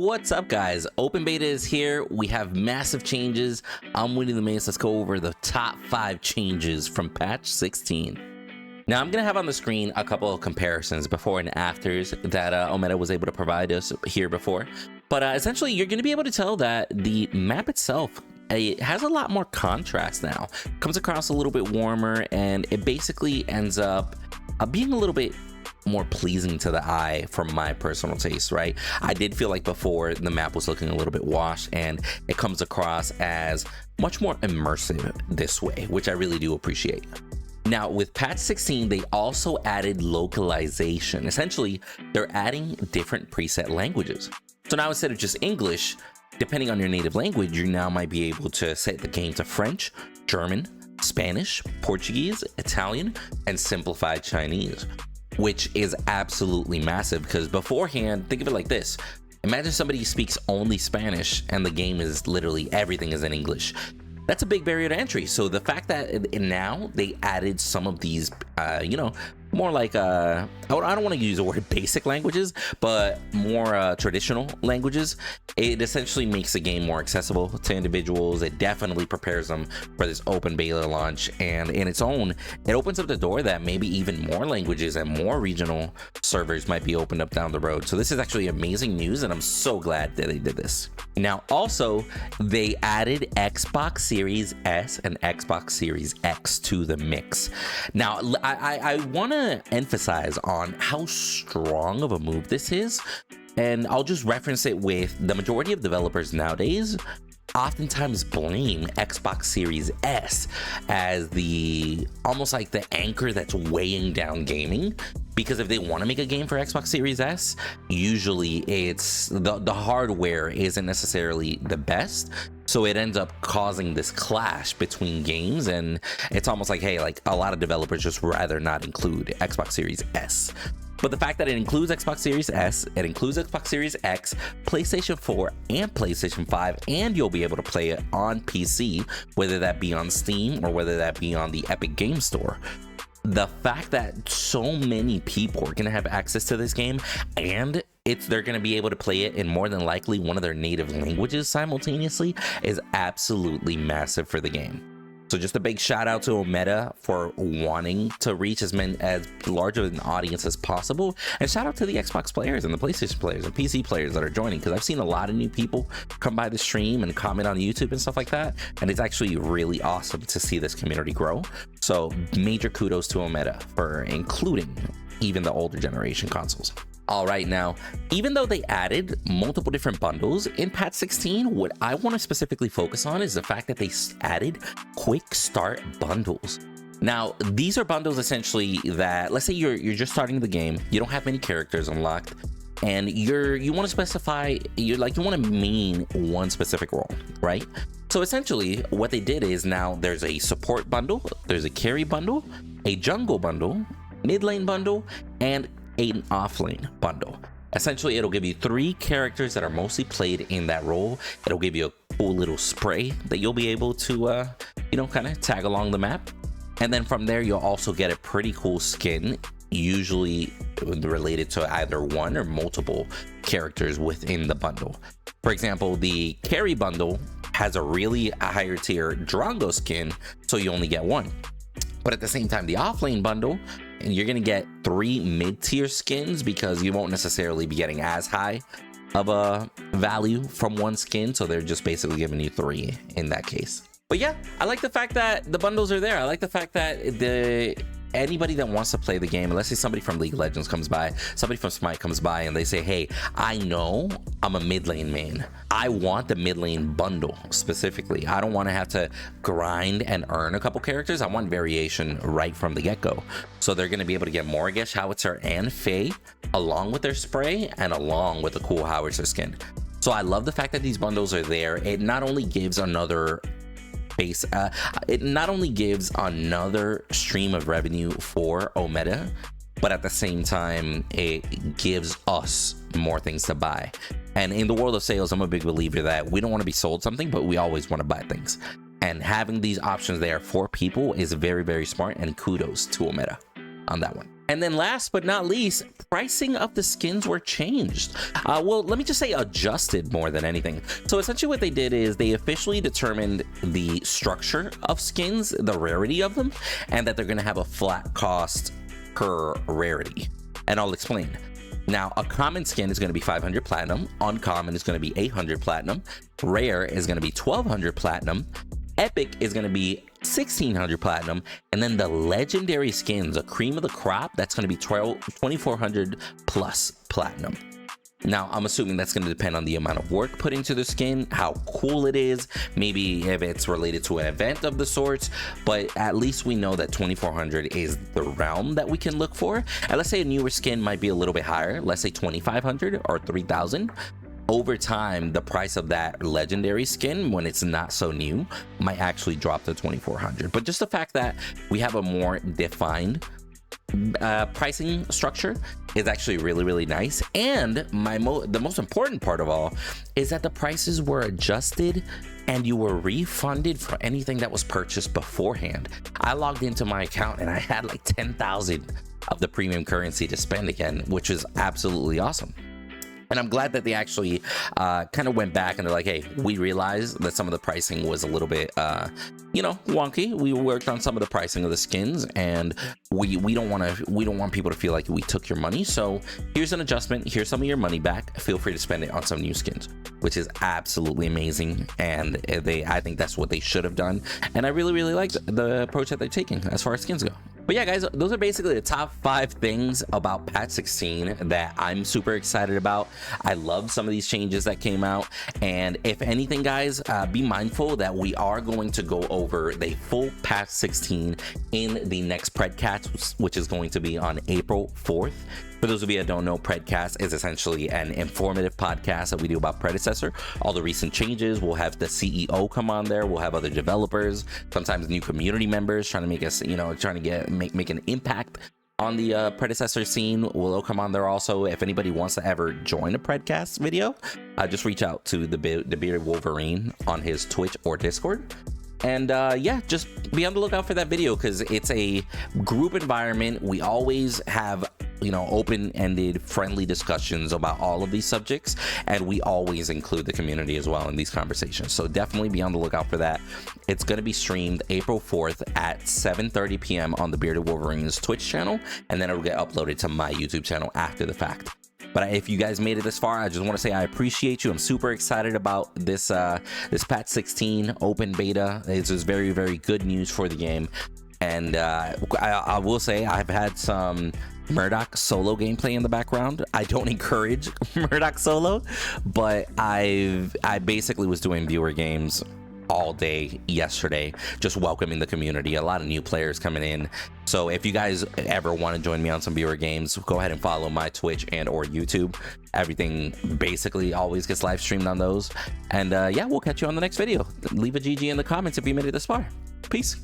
What's up, guys? Open Beta is here. We have massive changes. I'm Winnie the Mace. Let's go over the top 5 changes from patch 16. Now, I'm going to have on the screen a couple of comparisons before and afters that Ometa was able to provide us here before. But essentially, you're going to be able to tell that the map itself, it has a lot more contrast now. Comes across a little bit warmer, and it basically ends up being a little bit more pleasing to the eye for my personal taste, right? I did feel like before the map was looking a little bit washed, and it comes across as much more immersive this way, which I really do appreciate. Now, with patch 16, they also added localization. Essentially, they're adding different preset languages. So now instead of just English, depending on your native language, you now might be able to set the game to French, German, Spanish, Portuguese, Italian, and simplified Chinese, which is absolutely massive because beforehand, think of it like this. Imagine somebody speaks only Spanish and the game is literally everything is in English. That's a big barrier to entry. So the fact that now they added some of these, more like, I don't want to use the word basic languages, but more traditional languages, it essentially makes the game more accessible to individuals. It definitely prepares them for this open beta launch, and in its own, it opens up the door that maybe even more languages and more regional servers might be opened up down the road. So this is actually amazing news, and I'm so glad that they did this. Now, also, they added Xbox Series S and Xbox Series X to the mix. Now, I want to emphasize on how strong of a move this is, and I'll just reference it with the majority of developers nowadays oftentimes blame Xbox Series S as the almost like the anchor that's weighing down gaming, because if they want to make a game for Xbox Series S, usually it's the hardware isn't necessarily the best, so it ends up causing this clash between games, and it's almost like, hey, like a lot of developers just rather not include Xbox Series S. But the fact that it includes Xbox Series S, it includes Xbox Series X, PlayStation 4, and PlayStation 5, and you'll be able to play it on PC, whether that be on Steam or whether that be on the Epic Game Store. The fact that so many people are going to have access to this game, and they're going to be able to play it in more than likely one of their native languages simultaneously, is absolutely massive for the game. So just a big shout out to Ometa for wanting to reach as large of an audience as possible, and shout out to the Xbox players and the PlayStation players and PC players that are joining, because I've seen a lot of new people come by the stream and comment on YouTube and stuff like that, and it's actually really awesome to see this community grow. So major kudos to Ometa for including even the older generation consoles. All right, now, even though they added multiple different bundles in patch 16, what I want to specifically focus on is the fact that they added quick start bundles. Now, these are bundles essentially that, let's say you're just starting the game, you don't have many characters unlocked, and you want to specify, you want to main one specific role, right? So essentially, what they did is now there's a support bundle, there's a carry bundle, a jungle bundle, mid lane bundle, and an offlane bundle. Essentially, it'll give you 3 characters that are mostly played in that role. It'll give you a cool little spray that you'll be able to, kind of tag along the map. And then from there, you'll also get a pretty cool skin, usually related to either one or multiple characters within the bundle. For example, the carry bundle has a really higher tier Drongo skin, so you only get 1. But at the same time, the offlane bundle, and you're gonna get 3 mid-tier skins because you won't necessarily be getting as high of a value from one skin, so they're just basically giving you 3 in that case. But yeah, I like the fact that the bundles are there. I like the fact that anybody that wants to play the game, let's say somebody from League of Legends comes by, somebody from Smite comes by, and they say, hey, I know I'm a mid lane main. I want the mid lane bundle specifically. I don't want to have to grind and earn a couple characters. I want variation right from the get-go. So they're going to be able to get Mortgage, Howitzer, and Faye along with their spray and along with the cool Howitzer skin. So I love the fact that these bundles are there. It not only gives another stream of revenue for Ometa, but at the same time, it gives us more things to buy. And in the world of sales, I'm a big believer that we don't want to be sold something, but we always want to buy things. And having these options there for people is very, very smart, and kudos to Ometa on that one. And then last but not least, pricing of the skins were changed. Well, let me just say adjusted more than anything. So essentially what they did is they officially determined the structure of skins, the rarity of them, and that they're going to have a flat cost per rarity. And I'll explain. Now, a common skin is going to be 500 platinum, uncommon is going to be 800 platinum, rare is going to be 1200 platinum, epic is going to be 1600 platinum, and then the legendary skins, a cream of the crop, that's going to be 2400 plus platinum. Now, I'm assuming that's going to depend on the amount of work put into the skin, how cool it is, maybe if it's related to an event of the sorts, but at least we know that 2400 is the realm that we can look for. And let's say a newer skin might be a little bit higher, let's say 2500 or 3000. Over time, the price of that legendary skin, when it's not so new, might actually drop to 2400. But just the fact that we have a more defined pricing structure is actually really nice. And the most important part of all is that the prices were adjusted and you were refunded for anything that was purchased beforehand. I logged into my account and I had like 10,000 of the premium currency to spend again, which is absolutely awesome. And I'm glad that they actually kind of went back and they're like, hey, we realized that some of the pricing was a little bit, wonky. We worked on some of the pricing of the skins, and we don't want people to feel like we took your money. So here's an adjustment. Here's some of your money back. Feel free to spend it on some new skins, which is absolutely amazing. And I think that's what they should have done. And I really like the approach that they're taking as far as skins go. But yeah, guys, those are basically the top 5 things about patch 16 that I'm super excited about. I love some of these changes that came out. And if anything, guys, be mindful that we are going to go over the full patch 16 in the next Predcast, which is going to be on April 4th. For those of you that don't know, Predcast is essentially an informative podcast that we do about Predecessor, all the recent changes. We'll have the CEO come on there. We'll have other developers, sometimes new community members trying to make us, make an impact on the Predecessor scene. Will come on there also. If anybody wants to ever join a Predcast video, just reach out to the Bearded Wolverine on his Twitch or Discord. And yeah, just be on the lookout for that video because it's a group environment. We always have open-ended friendly discussions about all of these subjects, and we always include the community as well in these conversations, so definitely be on the lookout for that. It's going to be streamed April 4th at 7:30 p.m. on the Bearded Wolverine's Twitch channel, and then it'll get uploaded to my YouTube channel after the fact. But if you guys made it this far, I just want to say I appreciate you. I'm super excited about this this patch 16 open beta. It's just very good news for the game. And I will say I've had some Murdoch solo gameplay in the background. I don't encourage Murdoch solo, but I basically was doing viewer games all day yesterday, just welcoming the community. A lot of new players coming in. So if you guys ever want to join me on some viewer games, go ahead and follow my Twitch and or YouTube. Everything basically always gets live streamed on those. And yeah, we'll catch you on the next video. Leave a GG in the comments if you made it this far. Peace.